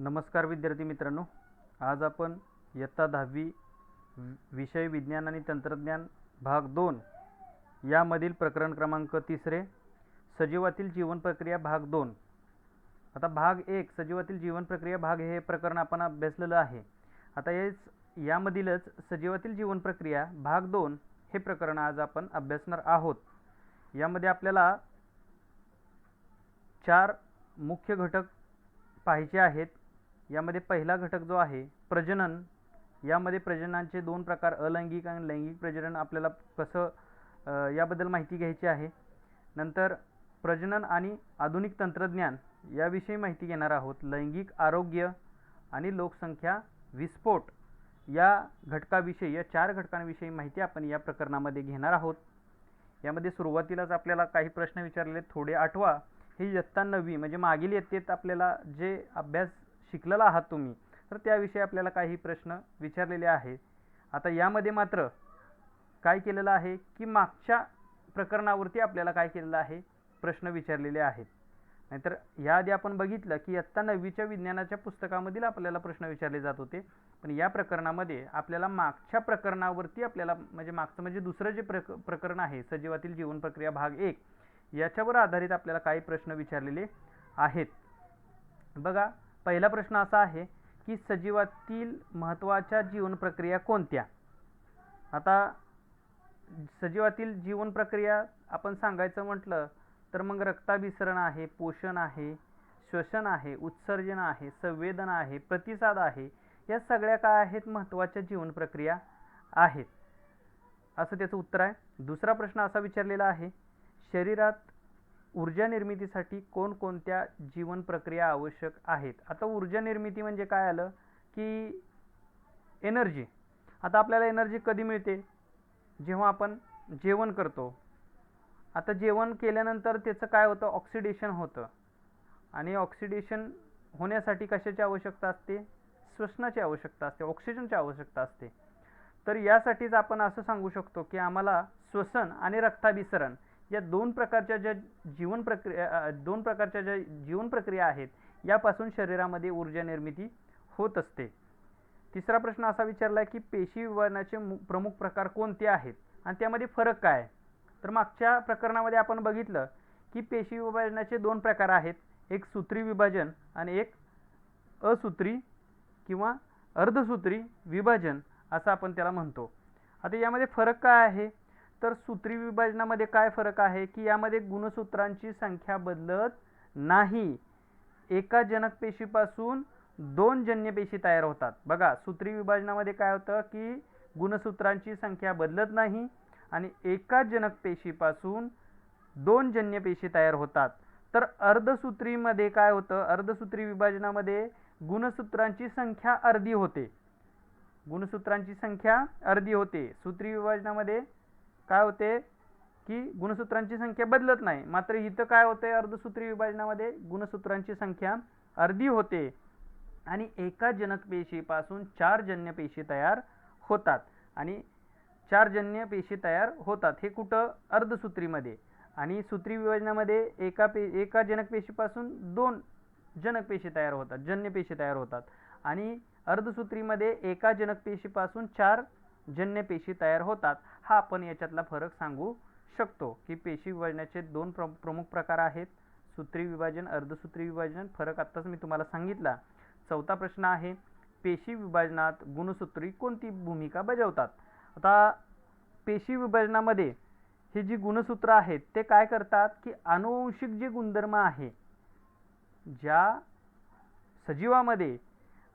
नमस्कार विद्यार्थी मित्रांनो, आज आपण इयत्ता 10वी विषय विज्ञान आणि तंत्रज्ञान भाग 2 यामधील प्रकरण क्रमांक 3 सजीवातील जीवन प्रक्रिया भाग 2. आता भाग 1 सजीवातील जीवन प्रक्रिया भाग हे प्रकरण आपण अभ्यासलेलं आहे. आता यामधीलच सजीवातील जीवन प्रक्रिया भाग 2 हे प्रकरण आज आपण अभ्यासणार आहोत. यामध्ये आपल्याला 4 मुख्य घटक पाहायचे आहेत. यामध्ये पहिला घटक जो आहे प्रजनन. यामध्ये प्रजननाचे 2 प्रकार, अलैंगिक आणि लैंगिक प्रजनन, आपल्याला कसं याबद्दल माहिती घ्यायची आहे. नंतर प्रजनन आणि आधुनिक तंत्रज्ञान याविषयी माहिती घेणार आहोत. लैंगिक आरोग्य आणि लोकसंख्या विस्फोट या घटकाविषयी, या 4 घटकांविषयी माहिती आपण या प्रकरणामध्ये घेणार आहोत. यामध्ये सुरुवातीलाच आपल्याला काही प्रश्न विचारलेले थोडे आठवा. हे इयत्ता 9वी म्हणजे मागील इयत्तेत आपल्याला जे अभ्यास शिकलेला आहात तुम्ही, तर त्याविषयी आपल्याला काही प्रश्न विचारलेले आहेत. आता यामध्ये मात्र काय केलेलं आहे की मागच्या प्रकरणावरती आपल्याला काय केलेलं आहे, प्रश्न विचारलेले आहेत. नाहीतर याआधी आपण बघितलं की इयत्ता 9वीच्या विज्ञानाच्या पुस्तकामधील आपल्याला प्रश्न विचारले जात होते, पण या प्रकरणामध्ये आपल्याला मागच्या प्रकरणावरती आपल्याला मागचं म्हणजे दुसरं जे प्रकरण आहे सजीवातील जीवन प्रक्रिया भाग 1 याच्यावर आधारित आपल्याला काही प्रश्न विचारलेले आहेत. बघा, पहिला प्रश्न असा आहे की सजीवातील महत्त्वाच्या जीवन प्रक्रिया कोणत्या. आता सजीवातील जीवन प्रक्रिया आपण सांगायचं म्हटलं तर मग रक्ताभिसरण आहे, पोषण आहे, श्वसन आहे, उत्सर्जन आहे, संवेदन आहे, प्रतिसाद आहे. या सगळ्या काय आहेत, महत्त्वाच्या जीवन प्रक्रिया आहेत, असं त्याचं उत्तर आहे. दुसरा प्रश्न असा विचारलेला आहे, शरीरात ऊर्जा निर्मितीसाठी कोणकोणत्या जीवन प्रक्रिया आवश्यक आहेत. आता ऊर्जा निर्मिती म्हणजे काय आलं की एनर्जी. आता आपल्याला एनर्जी कधी मिळते, जेव्हा आपण जेवण करतो. आता जेवण केल्यानंतर त्याचं काय होतं, ऑक्सिडेशन होतं, आणि ऑक्सिडेशन होण्यासाठी कशाची आवश्यकता असते, श्वसनाची आवश्यकता असते, ऑक्सिजनची आवश्यकता असते. तर यासाठीच आपण असं सांगू शकतो की आम्हाला श्वसन आणि रक्ताभिसरण या 2 प्रकारच्या ज्या जीवन प्रक्रिया आहेत यापासून शरीरामध्ये ऊर्जा निर्मिती होत असते. तिसरा प्रश्न असा विचारला की पेशी विभाजनाचे प्रमुख प्रकार कोणते आहेत आणि त्यामध्ये फरक काय. तर मागच्या प्रकरणामध्ये आपण बघितलं की पेशी विभाजनाचे 2 प्रकार आहेत, एक सूत्री विभाजन आणि एक असूत्री किंवा अर्धसूत्री विभाजन असं आपण त्याला म्हणतो. आता यामध्ये फरक काय आहे, तर सूत्री विभाजनामध्ये काय फरक आहे की यामध्ये गुणसूत्रांची संख्या बदलत नाही. एका जनक पेशीपासून 2 जन्यपेशी तयार होतात. बघा, सूत्री विभाजनामध्ये काय होतं की गुणसूत्रांची संख्या बदलत नाही आणि एका जनक पेशीपासून 2 जन्यपेशी तयार होतात. तर अर्धसूत्रीमध्ये काय होतं, अर्धसूत्री विभाजनामध्ये गुणसूत्रांची संख्या अर्धी होते. गुणसूत्रांची संख्या अर्धी होते. सूत्री विभाजनामध्ये काय होते की गुणसूत्रांची संख्या बदलत नाही. मात्र इथं काय होते, अर्धसूत्री विभाजनामध्ये गुणसूत्रांची संख्या अर्धी होते आणि एका जनक पेशीपासून 4 जन्यपेशी तयार होतात. आणि 4 जन्यपेशी तयार होतात हे कुठं, अर्धसूत्रीमध्ये. आणि सूत्री विभाजनामध्ये एका जनकपेशीपासून 2 जनकपेशी तयार होतात, जन्यपेशी तयार होतात. आणि अर्धसूत्रीमध्ये एका जनकपेशीपासून 4 जन्यपेशी तयार होतात. हा आपण याच्यातला फरक सांगू शकतो की पेशी विभाजनाचे 2 प्रमुख प्रकार आहेत, सूत्री विभाजन, अर्धसूत्री विभाजन. फरक आत्ताच मी तुम्हाला सांगितला. चौथा प्रश्न आहे, पेशी विभाजनात गुणसूत्री कोणती भूमिका बजावतात. आता पेशी विभाजनामध्ये हे जी गुणसूत्र आहेत ते काय करतात की आनुवंशिक जे गुणधर्म आहे, ज्या सजीवामध्ये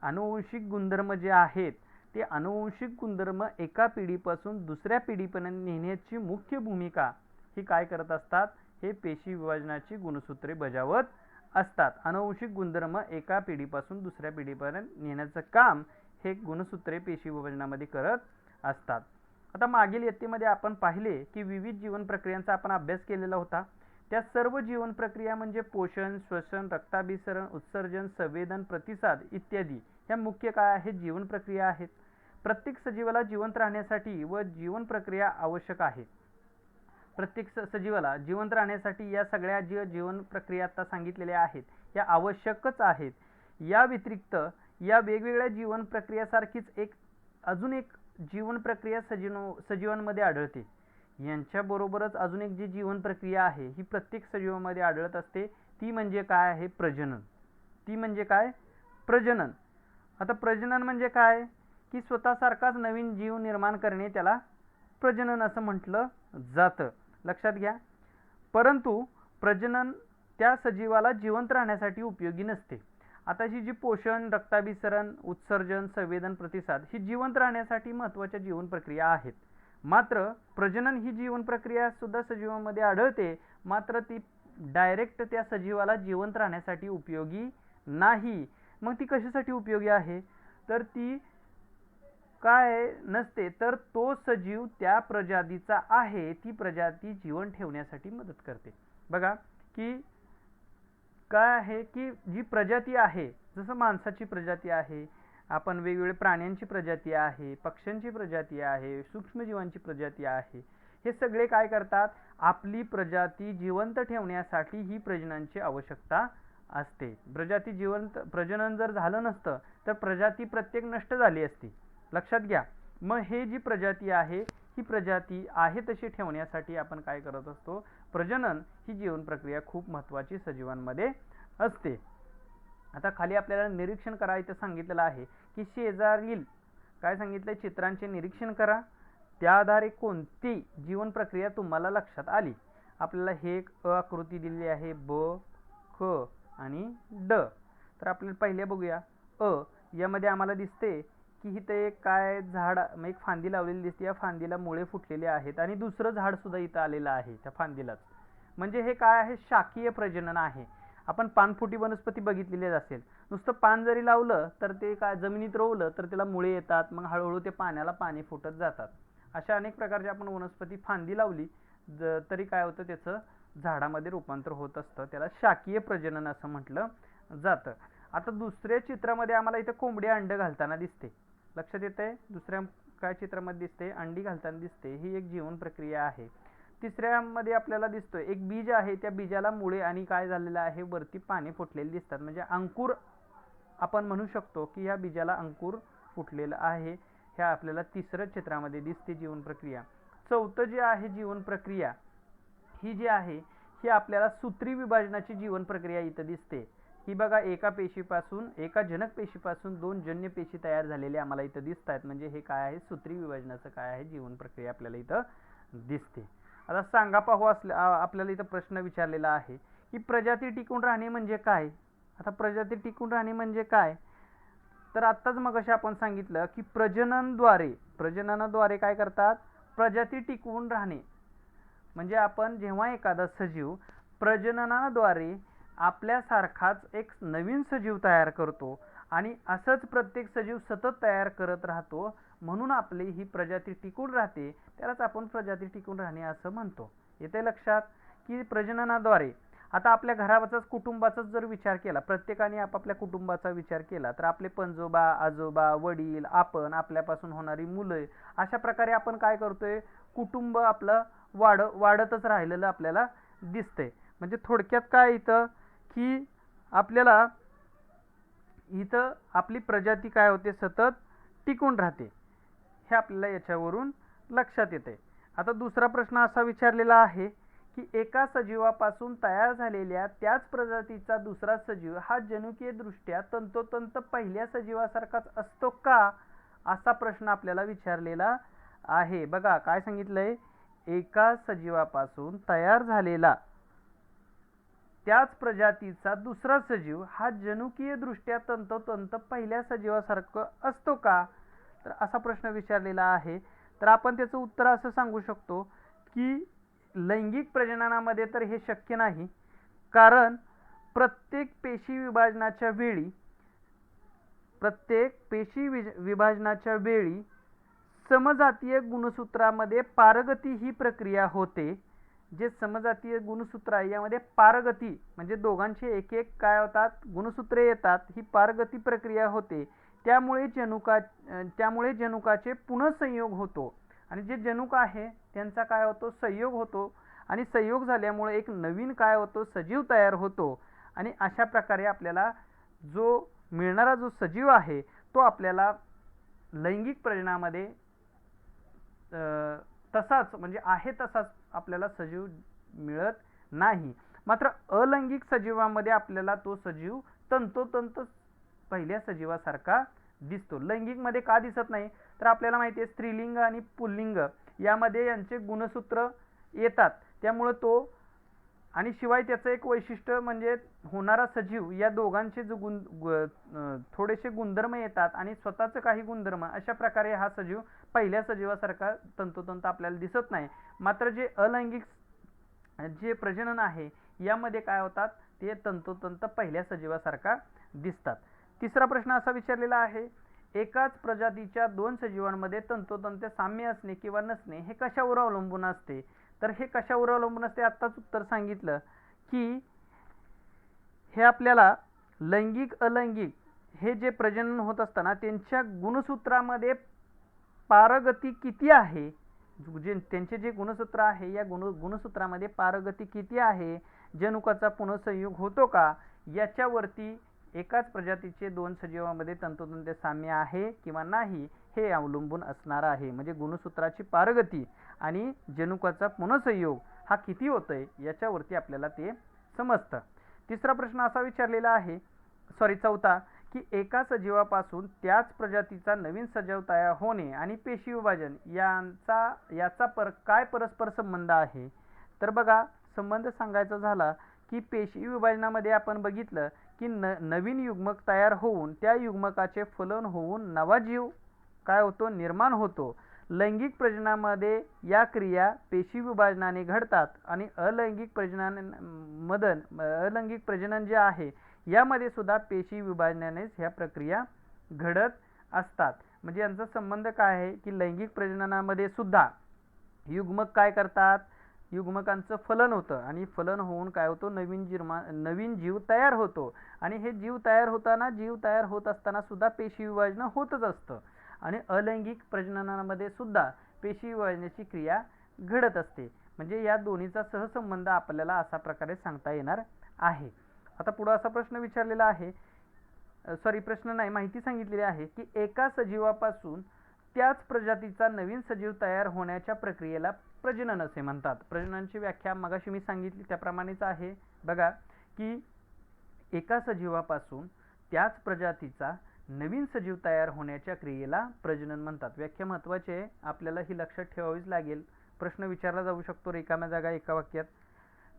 आनुवंशिक गुणधर्म जे आहेत ते आनुवंशिक गुणधर्म एका पिढीपासून दुसऱ्या पिढीपर्यंत नेण्याची मुख्य भूमिका ही काय करत असतात, हे पेशी विभाजनाची गुणसूत्रे बजावत असतात. आनुवंशिक गुणधर्म एका पिढीपासून दुसऱ्या पिढीपर्यंत नेण्याचं काम हे गुणसूत्रे पेशी विभाजनामध्ये करत असतात. आता मागील इयत्तेमध्ये आपण पाहिले की विविध जीवन प्रक्रियांचा आपण अभ्यास केलेला होता. त्या सर्व जीवन प्रक्रिया म्हणजे पोषण, श्वसन, रक्ताभिसरण, उत्सर्जन, संवेदन, प्रतिसाद इत्यादी ह्या मुख्य काय आहेत, जीवन प्रक्रिया आहेत. प्रत्येक सजीवाला जिवंत राहण्यासाठी व जीवन प्रक्रिया आवश्यक आहे. प्रत्येक सजीवाला जिवंत राहण्यासाठी या सगळ्या जीवन प्रक्रिया आता सांगितलेल्या आहेत या आवश्यकच आहेत. या व्यतिरिक्त या वेगवेगळ्या जीवन प्रक्रियासारखीच अजून एक जीवन प्रक्रिया सजीवांमध्ये आढळते. यांच्याबरोबरच अजून एक जी जीवन प्रक्रिया आहे ही प्रत्येक सजीवामध्ये आढळत असते. ती म्हणजे काय आहे? प्रजनन. ती म्हणजे काय? प्रजनन. आता प्रजनन म्हणजे काय की स्वतःसारखाच नवीन जीव निर्माण करणे त्याला प्रजनन असं म्हटलं जातं. लक्षात घ्या. परंतु प्रजनन त्या सजीवाला जिवंत राहण्यासाठी उपयोगी नसते. आता ही जी पोषण, रक्ताभिसरण, उत्सर्जन, संवेदन, प्रतिसाद ही जिवंत राहण्यासाठी महत्त्वाच्या जीवन प्रक्रिया आहेत. मात्र प्रजनन ही जीवन प्रक्रिया सुद्धा सजीवांमध्ये आढळते, मात्र ती डायरेक्ट त्या सजीवाला जिवंत राहण्यासाठी उपयोगी नाही. मग ती कशासाठी उपयोगी आहे? तर ती काय नसते, तर तो सजीव त्या प्रजातीचा आहे, ती प्रजाती जीवन ठेवण्यासाठी मदत करते. बघा की काय आहे की जी प्रजाती आहे, जसं माणसाची प्रजाती आहे, आपण वेगवेगळे प्राण्यांची प्रजाती आहे, पक्ष्यांची प्रजाती आहे, सूक्ष्मजीवांची प्रजाती आहे, हे सगळे काय करतात? आपली प्रजाती जिवंत ठेवण्यासाठी ही प्रजननाची आवश्यकता असते. प्रजनन जर झालं नसतं तर प्रजाती प्रत्येक नष्ट झाली असती. लक्षात घ्या. मग हे जी प्रजाती आहे ही प्रजाती आहे तशी ठेवण्यासाठी आपण काय करत असतो? प्रजनन ही जीवन प्रक्रिया खूप महत्त्वाची सजीवांमध्ये असते. आता खाली आपल्याला निरीक्षण करायचं सांगितलेलं आहे की शेजारील काय सांगितलंय? चित्रांचे निरीक्षण करा. त्या आधारे कोणती जीवन प्रक्रिया तुम्हाला लक्षात आली? आपल्याला हे एक आकृती दिलेली आहे, ब, ख आणि ड. तर आपल्याला पहिले बघूया. यामध्ये आम्हाला दिसते की इथं एक काय झाड, एक फांदी लावलेली दिसते. या फांदीला मुळे फुटलेले आहेत आणि दुसरं झाड सुद्धा इथं आलेलं आहे त्या फांदीलाच. म्हणजे हे काय आहे? शाकीय प्रजनन आहे. आपण पानफुटी वनस्पती बघितलेली असेल. नुसतं पान जरी लावलं तर ते काय जमिनीत रोवलं तर त्याला मुळे येतात, मग हळूहळू ते पाण्याला पाणी फुटत जातात. अशा अनेक प्रकारच्या आपण वनस्पती फांदी लावली तरी काय होतं? त्याचं झाडामध्ये रूपांतर होत असतं. त्याला शाकीय प्रजनन असं म्हटलं जातं. आता दुसऱ्या चित्रामध्ये आम्हाला इथं कोंबडी अंड घालताना दिसते. लक्षात येतंय? दुसऱ्या काय चित्रामध्ये दिसते? अंडी घालताना दिसते. ही एक जीवन प्रक्रिया आहे. तिसऱ्यामध्ये आपल्याला दिसतोय एक बीज आहे, त्या बीजाला मुळे आणि काय झालेलं आहे? वरती पाने फुटलेली दिसतात. म्हणजे अंकुर आपण म्हणू शकतो की या बीजाला अंकुर फुटलेलं आहे. ह्या आपल्याला तिसऱ्या चित्रामध्ये दिसते जीवन प्रक्रिया. चौथं जे आहे जीवन प्रक्रिया, ही जी आहे ही आपल्याला सूत्री विभाजनाची जीवन प्रक्रिया इथं दिसते. ही बघा, एका जनक पेशीपासून 2 जन्य पेशी तयार झालेले आम्हाला इथं दिसत आहेत. म्हणजे हे काय आहे? सूत्री विभाजनाचं काय आहे? जीवन प्रक्रिया आपल्याला इथं दिसते. आता सांगा पाहू, आपल्याला इथं प्रश्न विचारलेला आहे की प्रजाती टिकून राहणे म्हणजे काय? आता प्रजाती टिकून राहणे म्हणजे काय? तर आत्ताच मगाशी आपण सांगितलं की प्रजननाद्वारे काय करतात? प्रजाती टिकवून राहणे. म्हणजे आपण जेव्हा एखादा सजीव प्रजननाद्वारे आपल्यासारखाच एक नवीन सजीव तयार करतो आणि असंच प्रत्येक सजीव सतत तयार करत राहतो, म्हणून आपली ही प्रजाती टिकून राहते, त्यालाच आपण प्रजाती टिकून राहणे असं म्हणतो. येते लक्षात की प्रजननाद्वारे. आता आपल्या घराचाच कुटुंबाचाच जर विचार केला, प्रत्येकाने आपापल्या कुटुंबाचा विचार केला तर आपले पणजोबा, आजोबा, वडील, आपण, आपल्यापासून होणारी मुलं, अशा प्रकारे आपण काय करतोय? कुटुंब आपलं वाढतच राहिलेलं आपल्याला दिसतंय. म्हणजे थोडक्यात काय इथं की आपल्याला इथं आपली प्रजाती काय होते? सतत टिकून राहते. हे आपल्याला याच्यावरून लक्षात येते. आता दुसरा प्रश्न असा विचारलेला आहे की एका सजीवापासून तयार झालेल्या त्याच प्रजातीचा दुसरा सजीव हा जनुकीय दृष्ट्या तंतोतंत पहिल्या सजीवासारखाच असतो का? असा प्रश्न आपल्याला विचारलेला आहे. बघा काय सांगितलंय? एका सजीवापासून तयार झालेला त्याच प्रजातीचा दुसरा सजीव हा जनुकीय दृष्ट्या तंतोतंत पहिल्या सजीवासारखं असतो का? तर असा प्रश्न विचारलेला आहे. तर आपण त्याचं उत्तर असं सांगू शकतो की लैंगिक प्रजननामध्ये तर हे शक्य नाही, कारण प्रत्येक पेशी विभाजनाच्या वेळी समजातीय गुणसूत्रामध्ये पारगती ही प्रक्रिया होते. जे समजातीय गुणसूत्र आहे यामध्ये पारगती म्हणजे दोघांचे एक एक काय होतात? गुणसूत्रे येतात. ही पारगती प्रक्रिया होते. त्यामुळे जनुकाचे पुनःसंयोग होतो आणि जे जनुक आहे त्यांचा काय होतो? संयोग होतो आणि संयोग झाल्यामुळे एक नवीन काय होतो? सजीव तयार होतो. आणि अशा प्रकारे आपल्याला जो मिळणारा जो सजीव आहे तो आपल्याला लैंगिक प्रजननामध्ये तसाच म्हणजे आहे तसाच आपल्याला सजीव मिळत नाही. मात्र अलैंगिक सजीवामध्ये आपल्याला तो सजीव तंतोतंत पहिल्या सजीवासारखा दिसतो. लैंगिक मध्ये का दिसत नाही तर आपल्याला माहिती आहे स्त्रीलिंग आणि पुल्लिंग यामध्ये यांचे गुणसूत्र येतात, त्यामुळे तो आणि शिवाय त्याचं एक वैशिष्ट्य म्हणजे होणारा सजीव या दोघांचे जो थोडेसे गुणधर्म येतात आणि स्वतःचे काही गुणधर्म अशा प्रकारे हा सजीव पहिल्या सजीवासारखा तंतोतंत आपल्याला दिसत नाही. मात्र जे अलैंगिक जे प्रजनन आहे यामध्ये काय होतात ते तंतोतंत पहिल्या सजीवासारखा दिसतात. तिसरा प्रश्न असा विचारलेला आहे, एकाच प्रजातीच्या दोन सजीवांमध्ये तंतोतंत साम्य असणे किंवा नसणे हे कशावर अवलंबून असते? तर हे कशावर अवलंबून असते आत्ताच उत्तर सांगितलं की हे आपल्याला लैंगिक अलैंगिक हे जे प्रजनन होत असताना त्यांच्या गुणसूत्रामध्ये पारगती किती आहे, जे त्यांचे जे गुणसूत्र आहे या गुणसूत्रामध्ये पारगती किती आहे, जनुकाचा पुनःसंयोग होतो का, याच्यावरती एकाच प्रजातीचे दोन सजीवांमध्ये तंतोतंत साम्य आहे किंवा नाही हे अवलंबून असणार आहे. म्हणजे गुणसूत्राची पारगती आणि जनुकाचा पुनःसंयोग हा किती होतोय याच्यावरती आपल्याला ते समजतं. तिसरा प्रश्न असा विचारलेला आहे, चौथा, की एका सजीवापासून त्याच प्रजातीचा नवीन सजीव तयार होणे आणि पेशी विभाजन याचा काय परस्पर संबंध आहे? तर बघा, संबंध सांगायचा झाला की पेशी विभाजनामध्ये आपण बघितलं की नवीन युग्मक तयार होऊन त्या युग्मकाचे फलन होऊन नवा जीव काय होतो, निर्माण होतो. लैंगिक प्रजननामध्ये या क्रिया पेशी विभाजनाने घडतात आणि अलैंगिक प्रजनन जे आहे यामध्ये सुद्धा पेशी विभाजनानेच ह्या प्रक्रिया घडत असतात. म्हणजे यांचा संबंध काय आहे की लैंगिक प्रजननामध्ये सुद्धा युग्मक काय करतात, युग्मकांचं फलन होतं आणि फलन होऊन काय होतो, नवीन जीव तयार होतो आणि हे जीव तयार होत असताना सुद्धा पेशी विभाजन होतच असतं आणि अलैंगिक प्रजननामध्ये सुद्धा पेशी विभाजनाची क्रिया घडत असते. म्हणजे या दोन्हीचा सहसंबंध आपल्याला अशा प्रकारे सांगता येणार आहे. आता पुढे असा प्रश्न विचारलेला आहे, माहिती सांगितलेली आहे की एका सजीवापासून त्याच प्रजातीचा नवीन सजीव तयार होण्याच्या प्रक्रियेला प्रजनन असे म्हणतात. प्रजननाची व्याख्या मगाशी मी सांगितली त्याप्रमाणेच आहे. बघा की एका सजीवापासून त्याच प्रजातीचा नवीन सजीव तयार होण्याच्या क्रियेला प्रजनन म्हणतात. व्याख्या महत्त्वाची आहे, आपल्याला ही लक्षात ठेवावीच लागेल. प्रश्न विचारला जाऊ शकतो रिकाम्या जागा एका वाक्यात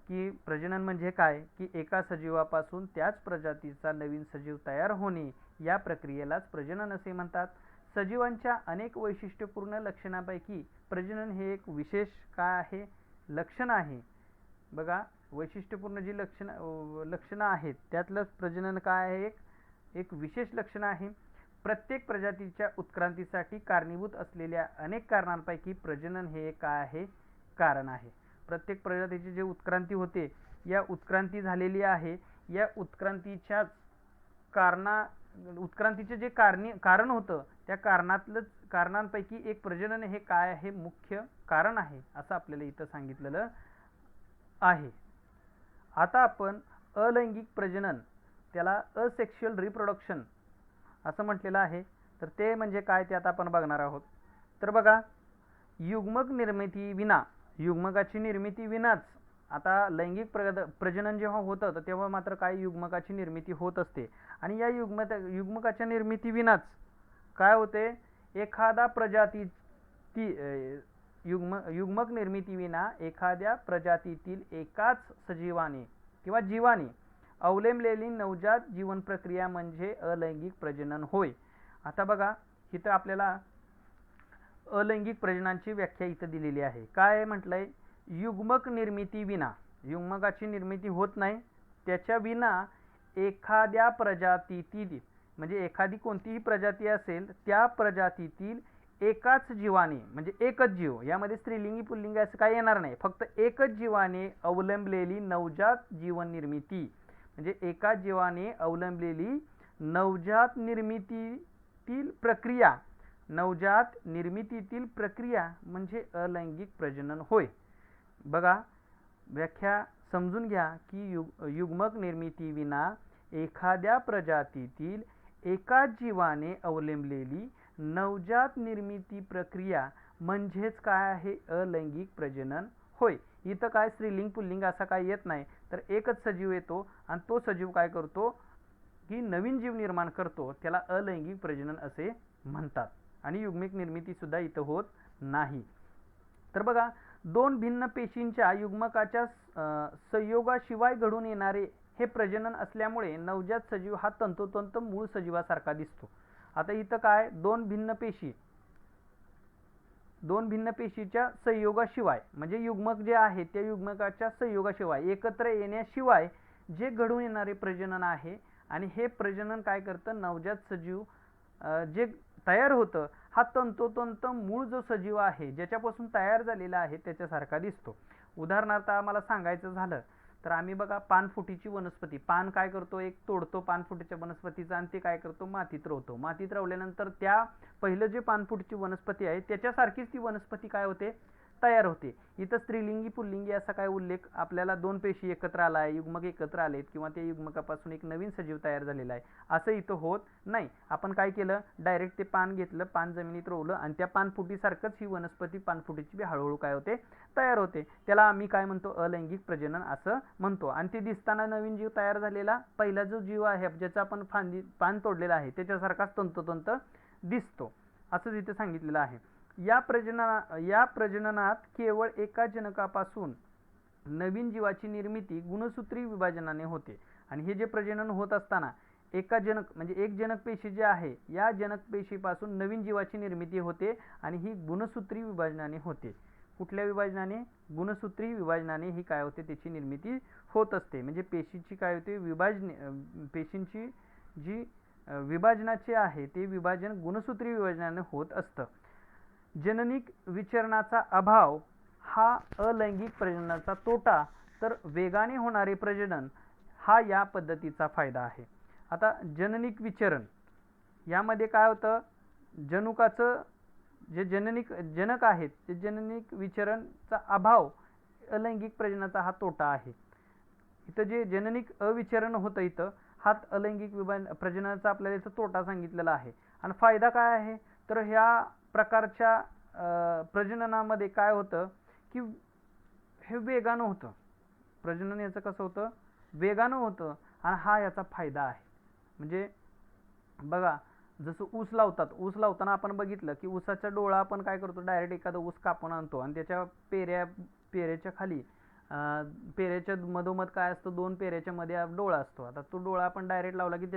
की प्रजनन म्हणजे काय, की एका सजीवापासून त्याच प्रजातीचा नवीन सजीव तयार होणे या प्रक्रियेलाच प्रजनन असे म्हणतात. सजीवांच्या अनेक वैशिष्ट्यपूर्ण लक्षणांपैकी प्रजनन हे एक विशेष काय आहे, लक्षण आहे. बघा, वैशिष्ट्यपूर्ण जी लक्षणं आहेत त्यातलं प्रजनन काय आहे, एक विशेष लक्षण आहे. प्रत्येक प्रजातीच्या उत्क्रांतीसाठी कारणीभूत असलेल्या अनेक कारणांपैकी प्रजनन हे एक काय आहे, कारण आहे. प्रत्येक प्रजातीची जे उत्क्रांती होते या उत्क्रांती झालेली आहे, या उत्क्रांतीचे जे कारण होतं त्या कारणांपैकी एक प्रजनन हे काय आहे, मुख्य कारण आहे असं आपल्याला इथं सांगितलेलं आहे. आता आपण अलैंगिक प्रजनन, त्याला असेक्शुअल रिप्रोडक्शन असं म्हटलेलं आहे, तर ते म्हणजे काय ते आता आपण बघणार आहोत. तर बघा, युग्मकाची निर्मिती विनाच आता लैंगिक प्रजनन जेव्हा होतं तर तेव्हा मात्र काय युग्मकाची निर्मिती होत असते आणि या युग्मकाच्या निर्मिती विनाच काय होते, एखादा युग्मक निर्मिती विना एखाद्या प्रजातीतील एकाच सजीवाने किंवा जीवाने अवलंबलेली नवजात जीवन प्रक्रिया म्हणजे अलैंगिक प्रजनन होय. आता बघा, इथं आपल्याला अलैंगिक प्रजननाची व्याख्या इथं दिलेली आहे. काय म्हटलंय, युग्मक निर्मिती विना, युग्मकाची निर्मिती होत नाही त्याच्या विना एखाद्या प्रजातीतील, म्हणजे एखादी कोणतीही प्रजाती असेल त्या प्रजातीतील एकाच जीवाने, म्हणजे एकच जीव, यामध्ये स्त्रीलिंगी पुल्लिंगी असं काही येणार नाही, फक्त एकच जीवाने अवलंबलेली नवजात जीवन निर्मिती, म्हणजे एकाच जीवाने अवलंबलेली नवजात निर्मितीतील प्रक्रिया म्हणजे अलैंगिक प्रजनन होय. बघा, व्याख्या समजून घ्या की युग्मक निर्मिती विना एखाद्या प्रजातीतील एकाच जीवाने अवलंबलेली नवजात निर्मिती प्रक्रिया म्हणजेच काय आहे? अलैंगिक प्रजनन होय. इथं काय स्त्रीलिंग पुल्लिंग असा काय येत नाही, तर एकच सजीव येतो आणि तो सजीव काय करतो की नवीन जीव निर्माण करतो, त्याला अलैंगिक प्रजनन असे म्हणतात. आणि युग्मिक निर्मिती सुद्धा इथं होत नाही. तर बघा, दोन भिन्न पेशींच्या युग्मकाच्या संयोगाशिवाय घडून येणारे हे प्रजनन असल्यामुळे नवजात सजीव हा तंतोतंत मूळ सजीवासारखा दिसतो. आता इथं काय, दोन भिन्न पेशीच्या संयोगाशिवाय म्हणजे युग्मक जे आहे त्या युग्मकाच्या संयोगाशिवाय एकत्र येण्याशिवाय जे घडून येणारे प्रजनन आहे, आणि हे प्रजनन काय करतं, नवजात सजीव जे तयार होतं हा तंतोतंत मूळ जो सजीव आहे ज्याच्यापासून तयार झालेला आहे त्याच्यासारखा दिसतो. उदाहरणार्थ आम्हाला सांगायचं झालं तर आम्ही बघा पानफुटीची वनस्पती, पान काय करतो, एक तोडतो पानफुटीच्या वनस्पतीचा आणि ते काय करतो, मातीत रोवतो. मातीत रोवल्यानंतर त्या पहिलं जे पानफुटीची वनस्पती आहे त्याच्यासारखीच ती वनस्पती काय होते, तयार होते. इथं स्त्रीलिंगी पुल्लिंगी असा काय उल्लेख आपल्याला दोन पेशी एकत्र आला आहे, युग्मक एकत्र आलेत किंवा त्या युग्मकापासून एक नवीन सजीव तयार झालेला आहे असं इथं होत नाही. आपण काय केलं, डायरेक्ट ते पान घेतलं, पान जमिनीत रोवलं आणि त्या पानफुटीसारखंच ही वनस्पती पानफुटीची हळूहळू काय होते, तयार होते. त्याला आम्ही काय म्हणतो, अलैंगिक प्रजनन असं म्हणतो. आणि ते दिसताना नवीन जीव तयार झालेला पहिला जो जीव आहे ज्याचा आपण पान तोडलेला आहे त्याच्यासारखाच तंतोतंत दिसतो असं इथे सांगितलेलं आहे. या प्रजननात केवळ एका जनकापासून नवीन जीवाची निर्मिती गुणसूत्री विभाजनाने होते. आणि हे जे प्रजनन होत असताना एका जनक म्हणजे एक जनक पेशी जे आहे या जनक पेशीपासून नवीन जीवाची निर्मिती होते आणि ही गुणसूत्री विभाजनाने होते. कुठल्या विभाजनाने? गुणसूत्री विभाजनाने ही काय होते, त्याची निर्मिती होत असते. म्हणजे पेशीची काय होते, पेशींची जी विभाजनाचे आहे ते विभाजन गुणसूत्री विभाजनाने होत असतं. जननिक विचरणाचा अभाव हा अलैंगिक प्रजननाचा तोटा, तर वेगाने होणारे प्रजनन हा या पद्धतीचा फायदा आहे. आता जननिक विचरण यामध्ये काय होतं, जनुकाचं जे जनक आहेत ते जननिक विचरणचा अभाव अलैंगिक प्रजननाचा हा तोटा आहे. इथं जे जननिक अविचरण होतं इथं हा अलैंगिक प्रजननाचा आपल्याला इथं तोटा सांगितलेला आहे. आणि फायदा काय आहे, तर ह्या प्रकारच्या प्रजननामध्ये काय होतं की हे वेगानं होतं, प्रजनन याचं कसं होतं, वेगानं होतं आणि हा याचा फायदा आहे. म्हणजे बघा, जसं ऊस लावताना आपण बघितलं की ऊसाचा डोळा आपण काय करतो, डायरेक्ट एखादा ऊस कापून आणतो आणि त्याच्या पेऱ्याच्या खाली पेऱ्याच्या मधोमध काय असतं, दोन पेऱ्याच्या मध्ये डोळा असतो. आता तो डोळा आपण डायरेक्ट लावला की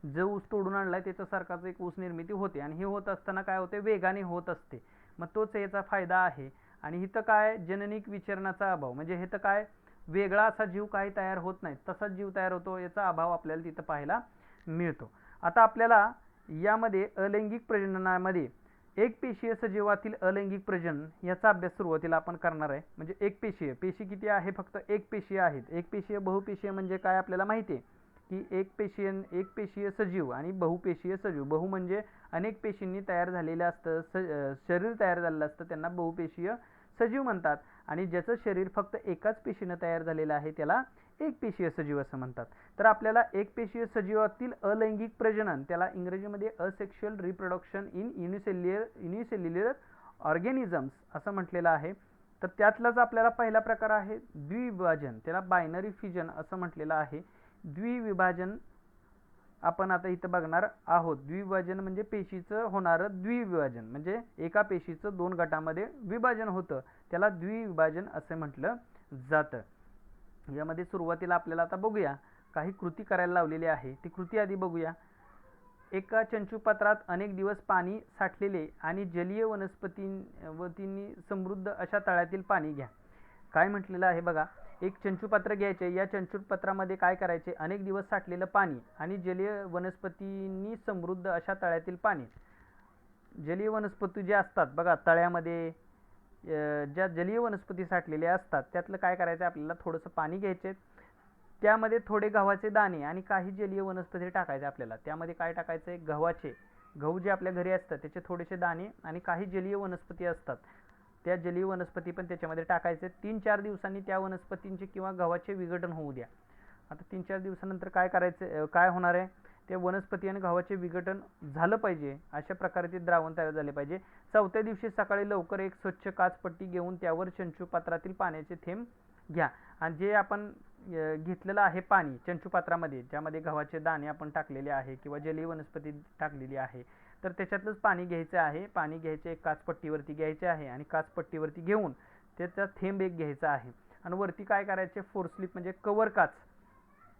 जो ऊस तोडून आणलाय त्याच्यासारखाच एक ऊस निर्मिती होते. आणि हे होत असताना काय होते, वेगाने होत असते. मग तोच याचा फायदा आहे. आणि इथं काय, जननिक विचरणाचा अभाव म्हणजे इथं काय, वेगळा असा जीव काही तयार होत नाही, तसाच जीव तयार होतो, याचा अभाव आपल्याला तिथं पाहायला मिळतो. आता आपल्याला यामध्ये अलैंगिक प्रजननामध्ये एक पेशीय सजीवातील अलैंगिक प्रजनन याचा अभ्यास सुरुवातीला आपण करणार आहे. म्हणजे एक पेशीय, पेशी किती आहे, फक्त एक पेशीय आहेत. एक पेशीय बहुपेशीय म्हणजे काय आपल्याला माहिती आहे की एक पेशीय सजीव आणि बहुपेशीय सजीव. बहु म्हणजे अनेक पेशींनी तयार झालेलं असतं, शरीर तयार झालेलं असतं, त्यांना बहुपेशीय सजीव म्हणतात. आणि ज्याचं शरीर फक्त एकाच पेशीनं तयार झालेलं आहे त्याला एक पेशीय सजीव असं म्हणतात. तर आपल्याला एक पेशीय सजीवातील अलैंगिक प्रजनन त्याला इंग्रजीमध्ये asexual reproduction in unicellular organisms असं म्हटलेलं आहे. तर त्यातलाच आपल्याला पहिला प्रकार आहे द्विविभाजन, त्याला बायनरी फिजन असं म्हटलेलं आहे. द्विविभाजन आपण आता इथं बघणार आहोत. द्विविभाजन म्हणजे पेशीचं होणारं द्विविभाजन, म्हणजे एका पेशीचं दोन गटामध्ये विभाजन होतं, त्याला द्विविभाजन असे म्हटलं जातं. यामध्ये सुरुवातीला आपल्याला आता बघूया काही कृती करायला लावलेली आहे, ती कृती आधी बघूया. एका चंचुपात्रात अनेक दिवस पाणी साठलेले आणि जलीय वनस्पतींनी समृद्ध अशा तळ्यातील पाणी घ्या. काय म्हटलेलं आहे बघा, एक चंचुपात्र घ्यायचे, या चंचुपात्रामध्ये काय करायचे, अनेक दिवस साठलेलं पाणी आणि जलीय वनस्पतींनी समृद्ध अशा तळ्यातील पाणी. जलीय वनस्पती ज्या असतात बघा तळ्यामध्ये, ज्या जलीय वनस्पती साठलेल्या असतात त्यातलं काय करायचं, आपल्याला थोडंसं पाणी घ्यायचे, त्यामध्ये थोडे गव्हाचे दाणे आणि काही जलीय वनस्पती टाकायचे. आपल्याला त्यामध्ये काय टाकायचं, गहू जे आपल्या घरी असतात त्याचे थोडेसे दाणे आणि काही जलीय वनस्पती असतात त्या जलीय वनस्पती पण त्याच्यामध्ये टाकायचे. 3-4 दिवसांनी त्या वनस्पतींचे किंवा गव्हाचे विघटन होऊ द्या. आता 3-4 दिवसानंतर काय करायचं, काय होणार आहे, ते वनस्पती आणि गव्हाचे विघटन झालं पाहिजे, अशा प्रकारे ते द्रावण तयार झाले पाहिजे. चौथ्या दिवशी सकाळी लवकर एक स्वच्छ काचपट्टी घेऊन त्यावर चंचू पात्रातील पाण्याचे थेंब घ्या. आणि जे आपण घेतलेलं आहे पाणी चंचू पात्रामध्ये, ज्यामध्ये गव्हाचे दाणे आपण टाकलेले आहे किंवा जलीय वनस्पती टाकलेली आहे, तर त्याच्यातलंच पाणी घ्यायचं आहे. पाणी घ्यायचे एक काचपट्टीवरती घ्यायचे आहे आणि काचपट्टीवरती घेऊन त्याचा थेंब एक घ्यायचा आहे. आणि वरती काय करायचे, फोर स्लिप म्हणजे कवर काच,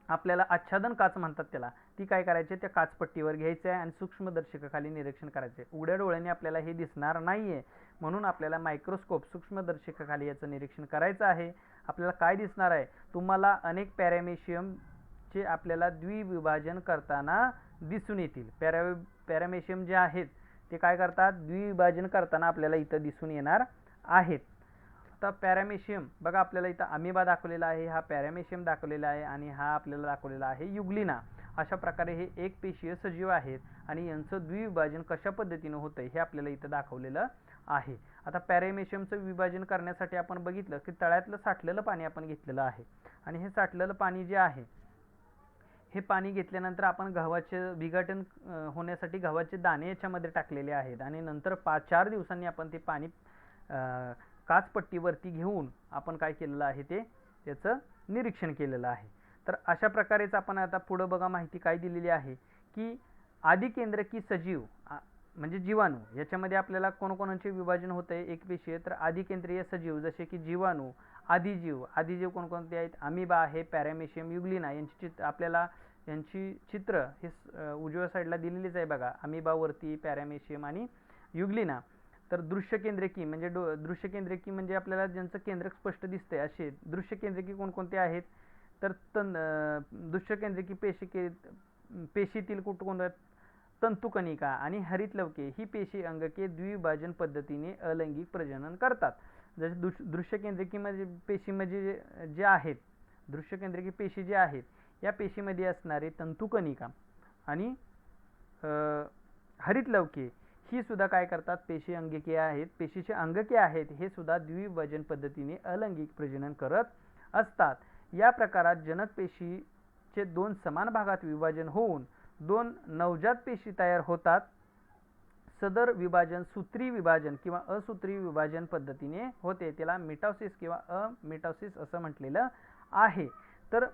आपल्याला आच्छादन काच म्हणतात त्याला, ती काय करायची त्या काचपट्टीवर घ्यायचं आहे आणि सूक्ष्मदर्शकाखाली निरीक्षण करायचे. उघड्या डोळ्यांनी आपल्याला हे दिसणार नाहीये, म्हणून आपल्याला मायक्रोस्कोप सूक्ष्मदर्शकाखाली याचं निरीक्षण करायचं आहे. आपल्याला काय दिसणार आहे, तुम्हाला अनेक पॅरामेशियमचे आपल्याला द्विविभाजन करताना दिसून येतील. पॅरामेशियम जे आहेत ते काय करतात, द्विविभाजन करताना आपल्याला इथं दिसून येणार आहेत. आता पॅरामेशियम बघा, आपल्याला इथं अमिबा दाखवलेला आहे, हा पॅरामेशियम दाखवलेला आहे आणि हा आपल्याला दाखवलेला आहे युग्लिना. अशा प्रकारे हे एक पेशीय सजीव आहेत आणि यांचं द्विविभाजन कशा पद्धतीने होतं हे आपल्याला इथं दाखवलेलं आहे. आता पॅरामेशियमचं विभाजन करण्यासाठी आपण बघितलं की तळ्यातलं साठलेलं पाणी आपण घेतलेलं आहे आणि हे साठलेलं पाणी जे आहे, हे पाणी घेतल्यानंतर आपण गव्हाचे विघटन होण्यासाठी गव्हाचे दाणे याच्यामध्ये टाकलेले आहेत आणि नंतर 4 दिवसांनी आपण ते पाणी काचपट्टीवरती घेऊन आपण काय केलेलं आहे, ते त्याचं निरीक्षण केलेलं आहे. तर अशा प्रकारेच आपण आता पुढे बघा माहिती काय दिलेली आहे की आदिकेंद्रकी सजीव म्हणजे जीवाणू, याच्यामध्ये आपल्याला कोणकोणाचे विभाजन होते एक पेशीय, तर आदिकेंद्रीय सजीव जसे की जीवाणू, आदिजीव कोणकोणते आहेत, अमिबा आहे, पॅरामेशियम, युग्लिना, यांची चित्र हे उजव्या साईडला दिलेलीच आहे बघा, अमिबावरती पॅरामेशियम आणि युग्लिना. तर दृश्यकेंद्रकी म्हणजे आपल्याला ज्यांचं केंद्रक स्पष्ट दिसतंय असे दृश्यकेंद्रकी कोणकोणते आहेत, तर दृश्यकेंद्रकी पेशीतील कोणत्या, तंतुकणिका आणि हरितलवके ही पेशी अंगके द्विविभाजन पद्धतीने अलैंगिक प्रजनन करतात. जसे दृश्यकेंद्रकी पेशी म्हणजे जे आहेत, दृश्यकेंद्रकी पेशी जे आहेत या पेशीमध्ये असणारे तंतुकणिका आणि हरितलवके ही सुद्धा काय करतात, पेशी अंगिके आहेत, पेशीचे अंगके आहेत, हे सुद्धा द्विविभाजन पद्धतीने अलैंगिक प्रजनन करत असतात. या प्रकारात जनक पेशीचे 2 समान भागात विभाजन होऊन 2 नवजात पेशी तयार होतात. सदर विभाजन सूत्री विभाजन किंवा असूत्री विभाजन पद्धतीने होते, त्याला मिटॉसिस किंवा अमिटॉसिस असं म्हटलेलं आहे. तर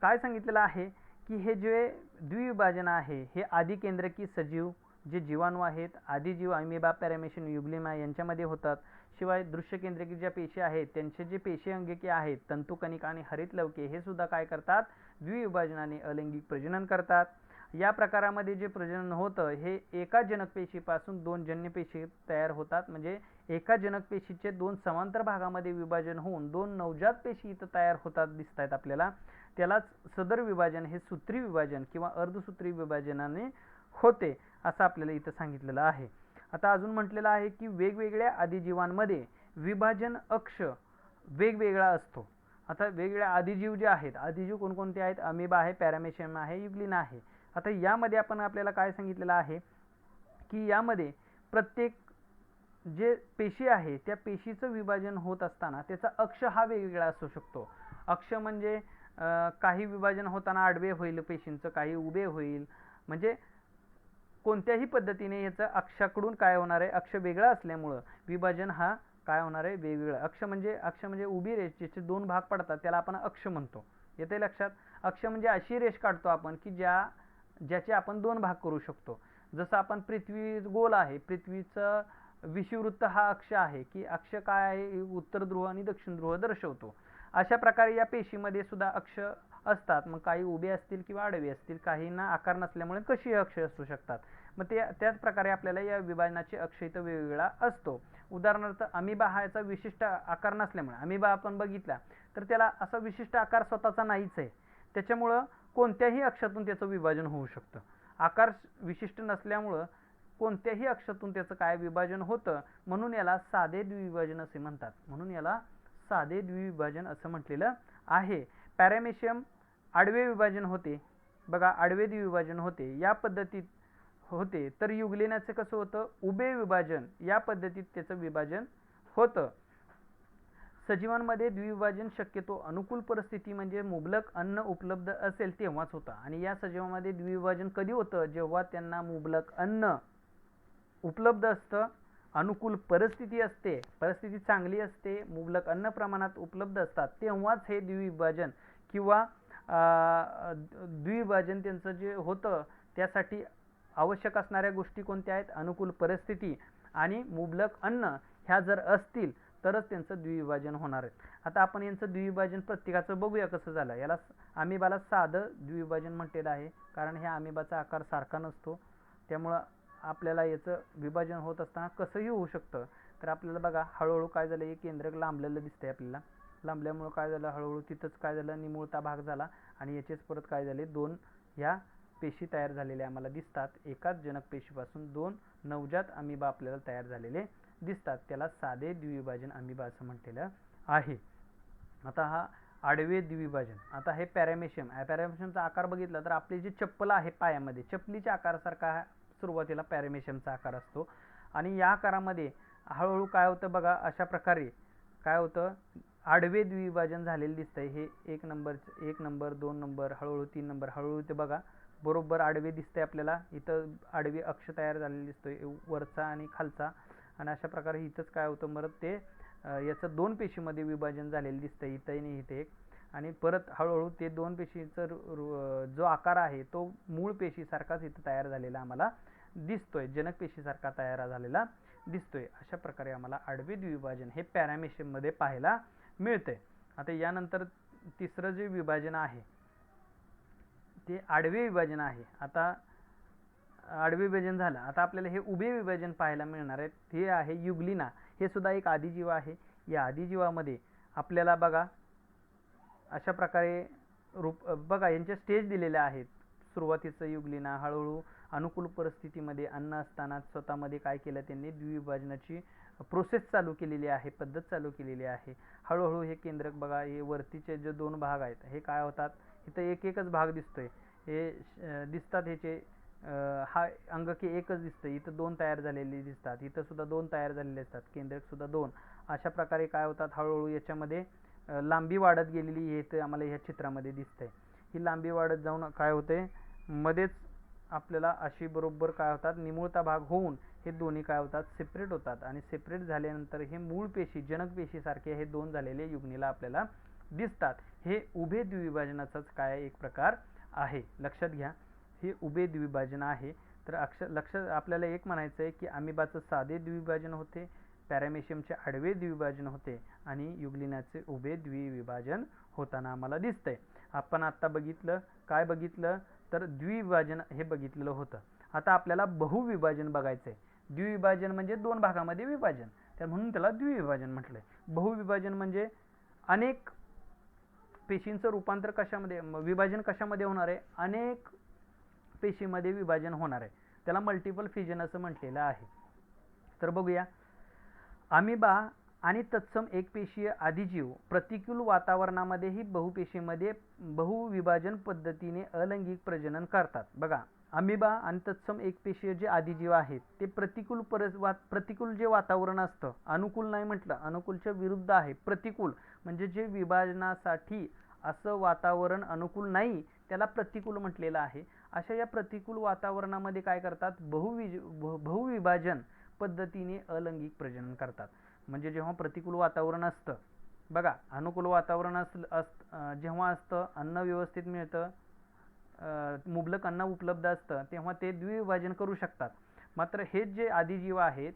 काय सांगितलेलं आहे की हे जे द्विविभाजन आहे हे आदिकेंद्रकी सजीव जे जीवाणू आहेत, आदिजीव, अमिबा, पॅरामेशियम, युग्लिना यांच्यामध्ये होतात. शिवाय दृश्यकेंद्रकी ज्या पेशी आहेत त्यांचे जे पेशी अंगिके आहेत, तंतुकणिका आणि हरितलवके हे सुद्धा काय करतात, द्विविभाजनाने अलैंगिक प्रजनन करतात. या प्रकारामध्ये जे प्रजनन होतं हे एका जनक पेशीपासून 2 जन्य पेशी तयार होतात. म्हणजे एका जनक पेशीचे 2 समांतर भागामध्ये विभाजन होऊन 2 नवजात पेशी इथं तयार होतात दिसत आहेत आपल्याला. त्यालाच सदर विभाजन हे सूत्री विभाजन किंवा अर्धसूत्री विभाजनाने होते असं आपल्याला इथं सांगितलेलं आहे. आता अजून म्हटलेलं आहे की वेगवेगळ्या आदिजीवांमध्ये विभाजन अक्ष वेगवेगळा असतो. आता वेगवेगळ्या आदिजीव जे आहेत, आदिजीव कोणकोणते आहेत, अमिबा आहे, पॅरामेशियम आहे, युग्लिना आहे. आता यामध्ये आपल्याला काय सांगितलेलं आहे की यामध्ये प्रत्येक जे पेशी आहे त्या पेशीचं विभाजन होत असताना त्याचा अक्ष हा वेगवेगळा असू शकतो. अक्ष म्हणजे काही विभाजन होताना आडवे होईल पेशींचं, काही उभे होईल, म्हणजे कोणत्याही पद्धतीने याचं अक्षाकडून काय होणार आहे, अक्ष वेगळा असल्यामुळं विभाजन हा काय होणार आहे, वेगवेगळा. अक्ष म्हणजे उभी रेष ज्याचे 2 भाग पडतात त्याला आपण अक्ष म्हणतो. येते लक्षात. अक्ष म्हणजे अशी रेष काढतो आपण की ज्याचे आपण 2 भाग करू शकतो. जसं आपण पृथ्वी गोल आहे, पृथ्वीचं विषुववृत्त हा अक्ष आहे की अक्ष काय आहे, उत्तर ध्रुव आणि दक्षिण ध्रुव दर्शवतो. अशा प्रकारे या पेशीमध्ये सुद्धा अक्ष असतात. मग काही उभे असतील किंवा आडवे असतील, काहींना आकार नसल्यामुळे कशी अक्ष असू शकतात. मग त्याच प्रकारे आपल्याला या विभाजनाचे अक्ष इथं वेगवेगळा असतो. उदाहरणार्थ अमिबा हा याचा विशिष्ट आकार नसल्यामुळे, अमिबा आपण बघितला तर त्याला असा विशिष्ट आकार स्वतःचा नाहीच आहे, त्याच्यामुळं कोणत्याही अक्षातून त्याचं विभाजन होऊ शकतं. आकार विशिष्ट नसल्यामुळं कोणत्याही अक्षातून त्याचं काय विभाजन होतं, म्हणून याला साधे द्विविभाजन असे म्हणतात. म्हणून याला साधे द्विविभाजन असं म्हटलेलं आहे. पॅरामेशियम आडवे विभाजन होते बघा, आडवे द्विविभाजन होते या पद्धतीत होते. तर युग्लिनाचं कसं होतं, उभे विभाजन या पद्धतीत त्याचं विभाजन होतं. सजीवांमध्ये द्विविभाजन शक्यतो अनुकूल परिस्थिती म्हणजे मुबलक अन्न उपलब्ध असेल तेव्हाच होतं. आणि या सजीवांमध्ये द्विविभाजन कधी होतं? जेव्हा त्यांना मुबलक अन्न उपलब्ध असतं, अनुकूल परिस्थिती असते, परिस्थिती चांगली असते, मुबलक अन्न प्रमाणात उपलब्ध असतात, तेव्हाच हे द्विविभाजन किंवा द्विविभाजन त्यांचं जे होतं त्यासाठी आवश्यक असणाऱ्या गोष्टी कोणत्या आहेत? अनुकूल परिस्थिती आणि मुबलक अन्न ह्या जर असतील तरच त्यांचं द्विविभाजन होणार आहे. आता आपण यांचं द्विविभाजन प्रत्येकाचं बघूया कसं झालं. याला अमिबाला साधं द्विविभाजन म्हटलेलं आहे, कारण ह्या अमिबाचा आकार सारखा नसतो, त्यामुळं आपल्याला याचं विभाजन होत असताना कसंही होऊ शकतं. तर आपल्याला बघा हळूहळू काय झालं, हे केंद्रक लांबलेलं दिसतंय आपल्याला. लांबल्यामुळं काय झालं, हळूहळू तिथंच काय झालं, निमुळता भाग झाला आणि याचेच परत काय झाले, दोन ह्या पेशी तयार झालेल्या आम्हाला दिसतात. एकाच जनक पेशीपासून दोन नवजात अमिबा आपल्याला तयार झालेले दिसतात. त्याला साधे द्विविभाजन अमिबा असं म्हटलेलं आहे. आता हा आडवे द्विविभाजन. आता हे पॅरामेशियम, पॅरामेशियमचा आकार बघितला तर आपली जी चप्पल आहे पायामध्ये, चपलीच्या आकारासारखा सुरुवातीला पॅरामेशियमचा आकार असतो आणि या आकारामध्ये हळूहळू काय होतं बघा, अशा प्रकारे काय होतं, आडवे द्विविभाजन झालेलं दिसतंय. हे एक नंबर 2 नंबर, हळूहळू 3 नंबर, हळूहळू ते बघा बरोबर आडवे दिसतंय आपल्याला. इथं आडवे अक्ष तयार झालेले दिसतोय, वरचा आणि खालचा. आणि अशा प्रकारे इथंच काय होतं, परत ते याचं दोन पेशीमध्ये विभाजन झालेलं दिसतंय, इथं आणि इथे एक. आणि परत हळूहळू ते दोन पेशीचं जो आकार आहे तो मूळ पेशीसारखाच इथं तयार झालेला आम्हाला दिसतोय, जनक पेशीसारखा तयार झालेला दिसतोय. अशा प्रकारे आम्हाला आडवे द्विविभाजन हे पॅरामेशियममध्ये पाहायला मिळतंय. आता यानंतर तिसरं जे विभाजन आहे ते आडवे विभाजन आहे. आता आडवे विभाजन झालं, आता आपल्याला हे उभे विभाजन पाहायला मिळणार आहे. हे आहे युग्लिना. हे सुद्धा एक आदिजीव आहे. या आदिजीवामध्ये आपल्याला बघा अशा प्रकारे बघा यांचे स्टेज दिलेले आहेत. सुरुवातीचं युग्लिना, हळूहळू अनुकूल परिस्थितीमध्ये अन्न असताना स्वतःमध्ये काय केलं, त्यांनी द्विविभाजनाची प्रोसेस चालू केलेली आहे, पद्धत चालू केलेली आहे. हळूहळू हे केंद्रक बघा, हे वरतीचे जे दोन भाग आहेत हे काय होतात, इथं एकच भाग दिसतोय, हे दिसतात ह्याचे हा अंगके एकच दिसतं, इथं दोन तयार झालेले दिसतात, इथं सुद्धा दोन तयार झालेले असतात, केंद्रक सुद्धा दोन. अशा प्रकारे काय होतात, हळूहळू याच्यामध्ये लांबी वाढत गेलेली हे इथं आम्हाला ह्या चित्रामध्ये दिसतंय. ही लांबी वाढत जाऊन काय होते, मध्येच आपल्याला अशी बरोबर काय होतात, निमुळता भाग होऊन हे दोन्ही काय होतात, सेपरेट होतात. आणि सेपरेट झाल्यानंतर हे मूळ पेशी, जनक पेशीसारखे हे दोन झालेले युग्निला आपल्याला दिसतात. हे उभे द्विविभाजनाचाच काय एक प्रकार आहे, लक्षात घ्या. हे उभे द्विविभाजन आहे. तर लक्षात आपल्याला एक म्हणायचं आहे की अमिबाचं साधे द्विविभाजन होते, पॅरामेशियमचे आडवे द्विविभाजन होते आणि युग्लिनाचे उभे द्विविभाजन होताना आम्हाला दिसतंय. आपण आता बघितलं, काय बघितलं तर द्विविभाजन हे बघितलेलं होतं. आता आपल्याला बहुविभाजन बघायचं आहे. द्विविभाजन म्हणजे दोन भागामध्ये विभाजन, तर म्हणून त्याला द्विविभाजन म्हटलंय. बहुविभाजन म्हणजे अनेक पेशींचं रूपांतर कशामध्ये, विभाजन कशामध्ये होणार आहे, अनेक पेशीमध्ये विभाजन होणार आहे, त्याला मल्टिपल फिजन असं म्हटलेलं आहे. तर बघूया, अमिबा आणि तत्सम एकपेशीय आदिजीव प्रतिकूल वातावरणामध्येही बहुपेशीमध्ये बहुविभाजन पद्धतीने अलैंगिक प्रजनन करतात. बघा, अमिबा आणि तत्सम एकपेशीय जे आदिजीव आहेत ते प्रतिकूल जे वातावरण असतं, अनुकूल नाही म्हटलं, अनुकूलच्या विरुद्ध आहे, प्रतिकूल म्हणजे जे विभाजनासाठी असं वातावरण अनुकूल नाही त्याला प्रतिकूल म्हटलेलं आहे. अशा या प्रतिकूल वातावरणामध्ये काय करतात, बहुविभाजन पद्धतीने अलैंगिक प्रजनन करतात. म्हणजे जेव्हा प्रतिकूल वातावरण असतं बघा, अनुकूल वातावरण जेव्हा असतं, अन्न व्यवस्थित मिळतं, मुबलक अन्न उपलब्ध असतं, तेव्हा ते द्विविभाजन करू शकतात. मात्र हे जे आदिजीव आहेत,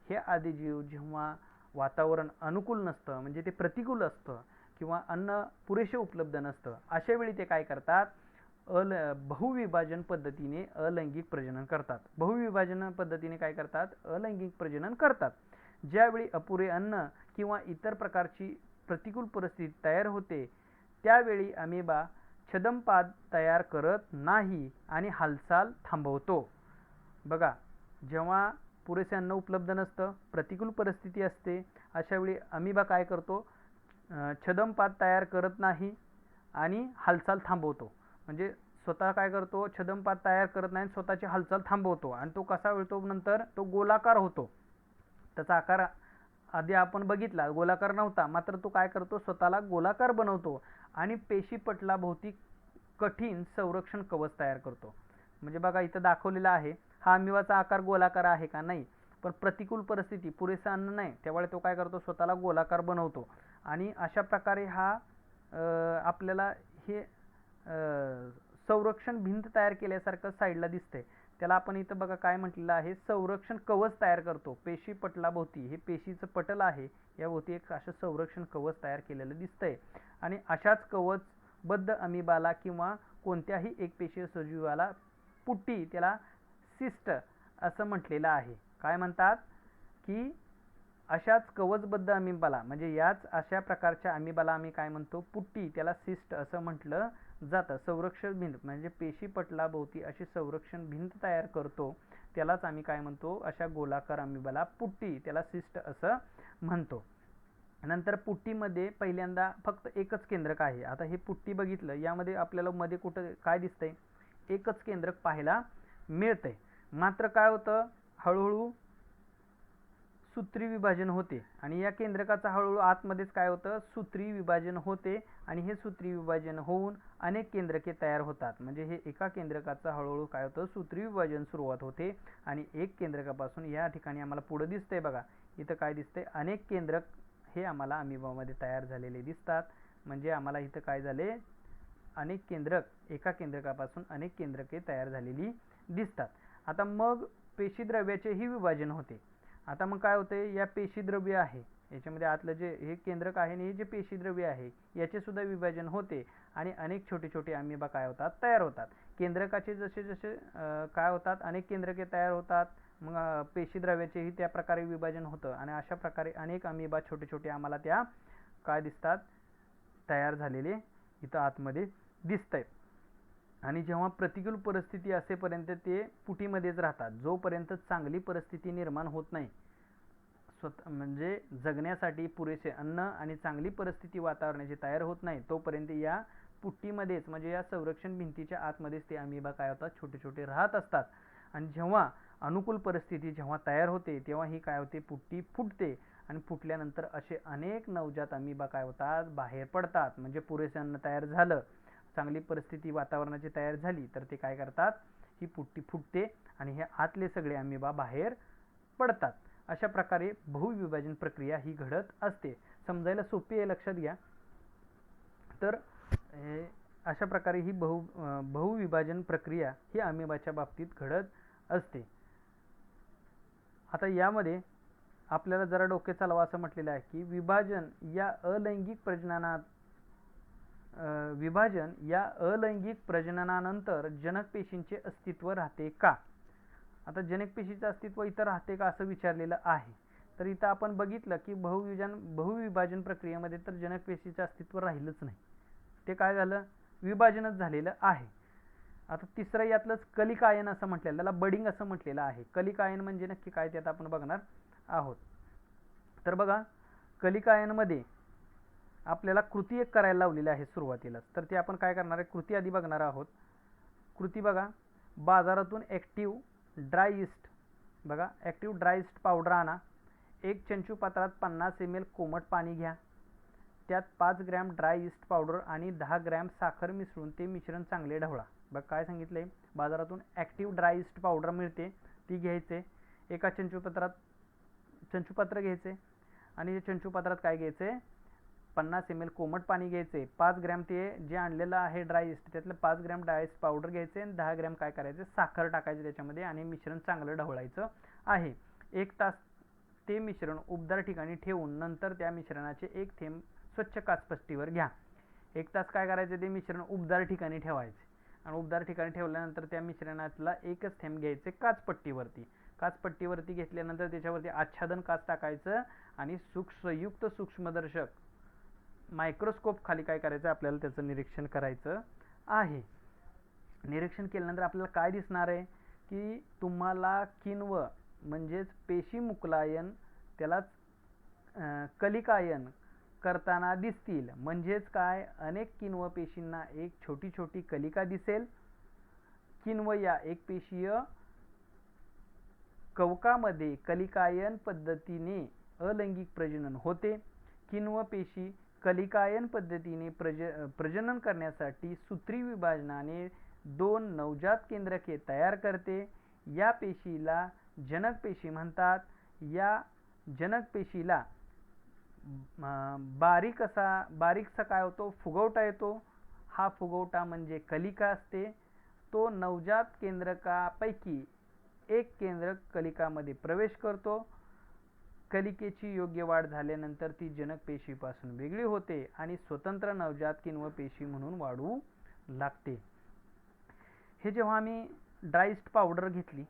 हे आदिजीव जेव्हा वातावरण अनुकूल नसतं म्हणजे ते प्रतिकूल असतं किंवा अन्न पुरेसे उपलब्ध नसतं, अशा वेळी ते काय करतात, बहुविभाजन पद्धतीने अलैंगिक प्रजनन करतात. बहुविभाजन पद्धतीने काय करतात, अलैंगिक प्रजनन करतात. ज्यावेळी अपुरे अन्न किंवा इतर प्रकारची प्रतिकूल परिस्थिती तयार होते त्यावेळी अमिबा छद्मपाद तयार करत नाही आणि हालचाल थांबवतो. बघा, जेव्हा पुरेसे अन्न उपलब्ध नसतं, प्रतिकूल परिस्थिती असते, अशा वेळी अमिबा काय करतो, छद्मपाद तयार करत नाही आणि हालचाल थांबवतो. म्हणजे स्वतः काय करतो, छद्मपाद तयार करत नाही, स्वतःची हालचाल थांबवतो. आणि तो कसा होतो, नंतर तो गोलाकार होतो, त्याचा आकार आधी आपण बघितला गोलाकार नव्हता, मात्र तो काय करतो, स्वतःला गोलाकार बनवतो आणि पेशीपटलाभोवती कठीण संरक्षण कवच तयार करतो. म्हणजे बघा इथं दाखवलेला आहे, हा अमिबाचा आकार गोलाकार आहे का, नाही, पण प्रतिकूल परिस्थिती, पुरेसं अन्न नाही, त्यावेळी तो काय करतो, स्वतःला गोलाकार बनवतो आणि अशा प्रकारे हा आपल्याला हे संरक्षण भिंत तयार केल्यासारखं साईडला दिसतंय. त्याला आपण इथं बघा काय म्हटलेलं आहे, संरक्षण कवच तयार करतो. पेशी पटलाभोवती, हे पेशीचं पटल आहे, याभोवती एक असं संरक्षण कवच तयार केलेलं दिसतंय आणि अशाच कवचबद्ध अमिबाला किंवा कोणत्याही एकपेशीय सजीवाला पुट्टी, त्याला सिस्ट असं म्हटलेलं आहे. काय म्हणतात की अशाच कवचबद्ध अमिबाला, म्हणजे याच अशा प्रकारच्या अमिबाला आम्ही काय म्हणतो, पुट्टी, त्याला सिस्ट असं म्हटलं जातं. संरक्षण भिंत म्हणजे पेशी पटलाभोवती अशी संरक्षण भिंत तयार करतो, त्यालाच आम्ही काय म्हणतो, अशा गोलाकार अमिबाला पुट्टी, त्याला सिस्ट असं म्हणतो. नंतर पुट्टीमध्ये पहिल्यांदा फक्त एकच केंद्रक आहे. आता हे पुट्टी बघितलं, यामध्ये आपल्याला मध्ये कुठं काय दिसतंय, एकच केंद्रक पाहायला मिळतंय. मात्र काय होतं, हळूहळू सूत्री विभाजन होते आणि या केंद्रकाचा हळूहळू आतमध्येच काय होतं, सूत्री विभाजन होते आणि हे सूत्री विभाजन होऊन अनेक केंद्रके तयार होतात. म्हणजे हे एका केंद्रकाचा हळूहळू काय होतं, सूत्री विभाजन सुरुवात होते आणि एक केंद्रकापासून या ठिकाणी आम्हाला पुढे दिसतंय बघा, इथं काय दिसतंय, अनेक केंद्रक हे आम्हाला अमिबामध्ये तयार झालेले दिसतात. म्हणजे आम्हाला इथं काय झाले, अनेक केंद्रक, एका केंद्रकापासून अनेक केंद्रके तयार झालेली दिसतात. आता मग पेशीद्रव्याचेही विभाजन होते. आता मग काय होते, या पेशीद्रव्य आहे, याच्यामध्ये आतलं जे हे केंद्रक आहे आणि हे जे पेशीद्रव्य आहे, याचे सुद्धा विभाजन होते आणि अनेक छोटे छोटे अमिबा काय होतात, तयार होतात. केंद्रकाचे जसे जसे काय होतात, अनेक केंद्रके तयार होतात, मग पेशीद्रव्याचेही त्या प्रकारे विभाजन होतं आणि अशा प्रकारे अनेक अमिबा छोटे छोटे आम्हाला त्या काय दिसतात, तयार झालेले इथं आतमध्ये दिसतंय. आणि जेव्हा प्रतिकूल परिस्थिती असेपर्यंत ते पुटीमध्येच राहतात. जोपर्यंत चांगली परिस्थिती निर्माण होत नाही, म्हणजे जगण्यासाठी पुरेसे अन्न आणि चांगली परिस्थिती वातावरणाची तयार होत नाही, तोपर्यंत या पुट्टीमध्येच, म्हणजे या संरक्षण भिंतीच्या आतमध्येच ते अमिबा काय होतात, छोटे छोटे राहत असतात. आणि जेव्हा अनुकूल परिस्थिती जेव्हा तयार होते, तेव्हा ही काय होते, पुट्टी फुटते आणि फुटल्यानंतर असे अनेक नवजात अमिबा काय होतात, बाहेर पडतात. म्हणजे पुरेसे अन्न तयार झालं, चांगली परिस्थिती वातावरणाची तयार झाली, तर ते काय करतात, ही पुट्टी फुटते आणि हे आतले सगळे अमिबा बाहेर पडतात. अशा प्रकारे बहुविभाजन प्रक्रिया ही घडत असते. समजायला सोपी आहे, लक्षात घ्या. तर अशा प्रकारे ही बहुविभाजन प्रक्रिया ही अमिबाच्या बाबतीत घडत असते. आता यामध्ये आपल्याला जरा डोके चालवा असं म्हटलेलं आहे की विभाजन या अलैंगिक प्रजननानंतर जनक पेशींचे अस्तित्व राहते का. आता जनक पेशीचं अस्तित्व इथं राहते का असं विचारलेलं आहे. तर इथं आपण बघितलं की बहुविभाजन प्रक्रियेमध्ये तर जनक पेशीचं अस्तित्व राहिलंच नाही, ते काय झालं, विभाजनच झालेलं आहे. आता तिसरं यातलंच कलिकायन असं म्हटलेलं, त्याला बडिंग असं म्हटलेलं आहे. कलिकायन म्हणजे नक्की काय ते आता आपण बघणार आहोत. तर बघा, कलिकायनमध्ये आपल्याला कृती एक करायला लावलेली आहे सुरुवातीलाच. तर ते आपण काय करणार आहे, कृती आधी बघणार आहोत. कृती बघा, बाजारातून ॲक्टिव्ह ड्राय ईस्ट, बघा ॲक्टिव्ह ड्राय ईस्ट पावडर आणा. 1 चंचू पात्रात 50 ml कोमट पाणी घ्या. त्यात 5 ग्रॅम ड्राय ईस्ट पावडर आणि 10 ग्रॅम साखर मिसळून ते मिश्रण चांगले ढवळा. बघ काय सांगितलंय, बाजारातून ॲक्टिव्ह ड्राय ईस्ट पावडर मिळते, ती घ्यायचे. एका चंचूपात्र घ्यायचे आणि या चंचूपात्रात काय घ्यायचे, 50 ml कोमट पाणी घ्यायचे. 5 ग्रॅम ते जे आणलेलं आहे ड्राय ईस्ट, त्यातलं 5 ग्रॅम ड्राय ईस्ट पावडर घ्यायचे आणि 10 ग्रॅम काय करायचे, साखर टाकायची त्याच्यामध्ये आणि मिश्रण चांगलं ढवळायचं आहे. 1 तास ते मिश्रण उबदार ठिकाणी ठेवून नंतर त्या मिश्रणाचे एक थेंब स्वच्छ काचपट्टीवर घ्या. 1 तास काय करायचे, ते मिश्रण उबदार ठिकाणी ठेवायचे आणि उबदार ठिकाणी ठेवल्यानंतर त्या मिश्रणातला एकच थेंब घ्यायचे काचपट्टीवरती. काचपट्टीवरती घेतल्यानंतर त्याच्यावरती आच्छादन काच टाकायचं आणि संयुक्त सूक्ष्मदर्शक मायक्रोस्कोप खाली काय करायचं, आपल्याला त्याचं निरीक्षण करायचं आहे. निरीक्षण केल्यानंतर आपल्याला काय दिसणार आहे की तुम्हाला किण्व म्हणजेच पेशीमुक्लायन, त्यालाच कलिकायन करताना दिसतील. म्हणजेच काय, अनेक किण्व पेशींना एक छोटी छोटी कलिका दिसेल. किण्व या एकपेशीय कवकामध्ये कलिकायन पद्धतीने अलैंगिक प्रजनन होते. किण्व पेशी कलिकायन पद्धतीने प्रजनन करण्यासाठी सूत्री विभाजनाने 2 नवजात केंद्रके तयार करते. या पेशीला जनक पेशी म्हणतात. या जनक पेशीला बारीकसा काय होतो, फुगवटा येतो. हा फुगवटा म्हणजे कलिका असते. तो नवजात केंद्रकापैकी एक केंद्रक कलिकामध्ये प्रवेश करतो. कलिकेची योग्य वाढ झाल्यानंतर ती जनक पेशीपासून वेगळी होते आणि स्वतंत्र नवजात किण्व पेशी म्हणून वाढू लागते. हे जेव्हा आम्ही ड्रायस्ट पावडर घेतली,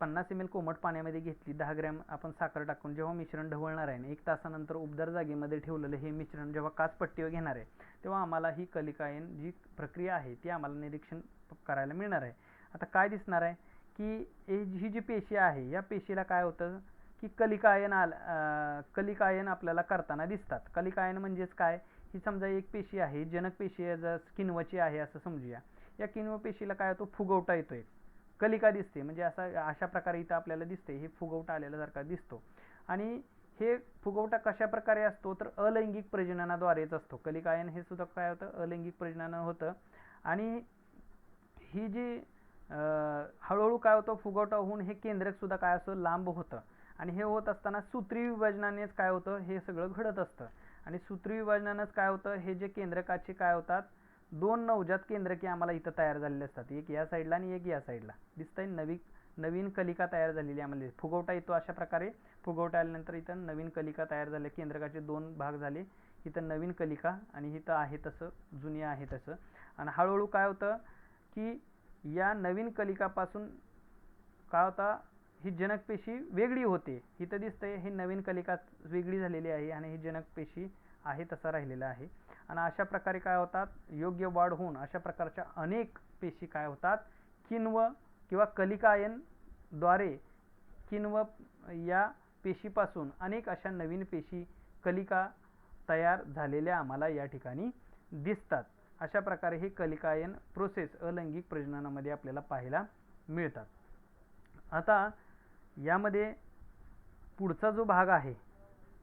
50 ml कोमट पाण्यामध्ये घेतली, 10 ग्रॅम आपण साखर टाकून जेव्हा मिश्रण ढवळणार आहे, 1 तासानंतर उबदार जागेमध्ये ठेवलेलं हे मिश्रण जेव्हा काचपट्टीवर घेणार आहे, तेव्हा आम्हाला ही कलिकायन जी प्रक्रिया आहे ती आम्हाला निरीक्षण करायला मिळणार आहे. आता काय दिसणार आहे की ही जी पेशी आहे, या पेशीला काय होतं की कलिकायन आपल्याला करताना दिसतात. कलिकायन म्हणजेच काय, ही समजा एक पेशी आहे, जनक पेशी किण्वची आहे असं समजूया. या किण्व पेशीला काय होतो, फुगवटा येतोय, कलिका दिसते. म्हणजे अशा प्रकारे इथं आपल्याला दिसते, हे फुगवटा आलेल्यासारखा दिसतो. आणि हे फुगवटा कशा प्रकारे असतो, तर अलैंगिक प्रजननाद्वारेच असतो. कलिकायन हे सुद्धा काय होतं, अलैंगिक प्रजनन होतं. आणि ही जी हळूहळू काय होतं, फुगवटा होऊन हे केंद्रक सुद्धा काय असतं, लांब होतं. आणि हे होत असताना सूत्री विभाजनानेच काय होतं, हे सगळं घडत असतं. आणि सूत्री विभाजनानेच काय होतं, हे जे केंद्रकाचे काय होतात, 2 नवजात केंद्रके आम्हाला इथं तयार झालेले असतात. एक या साईडला आणि एक या साईडला दिसतंय. नवीन कलिका तयार झालेली आम्हाला फुगवटा येतो. अशा प्रकारे फुगवटा आल्यानंतर इथं नवीन कलिका तयार झाले. केंद्रकाचे 2 भाग झाले. इथं नवीन कलिका आणि इथं आहे तसं जुनी आहे तसं. आणि हळूहळू काय होतं की या नवीन कलिकापासून काय होता, ही जनक पेशी वेगळी होते. इथं दिसतंय ही नवीन कलिका वेगळी झालेली आहे आणि ही जनक पेशी आहे तसा राहिलेला आहे. आणि अशा प्रकारे काय होतात, योग्य वाढ होऊन अशा प्रकारच्या अनेक पेशी काय होतात, किण्व किंवा कलिकायन द्वारे किण्व या पेशीपासून अनेक अशा नवीन पेशी कलिका तयार झालेल्या आम्हाला या ठिकाणी दिसतात. अशा प्रकारे हे कलिकायन प्रोसेस अलैंगिक प्रजननामध्ये आपल्याला पाहायला मिळतात. आता यामध्ये पुढचा जो भाग आहे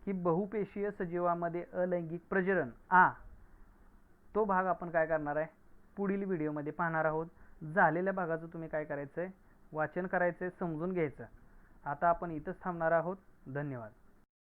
की बहुपेशीय सजीवामध्ये अलैंगिक प्रजनन तो भाग आपण काय करणार आहे, पुढील व्हिडिओमध्ये पाहणार आहोत. झालेल्या भागाचं तुम्ही काय करायचं आहे, वाचन करायचं आहे, समजून घ्यायचं. आता आपण इथंच थांबणार आहोत. धन्यवाद.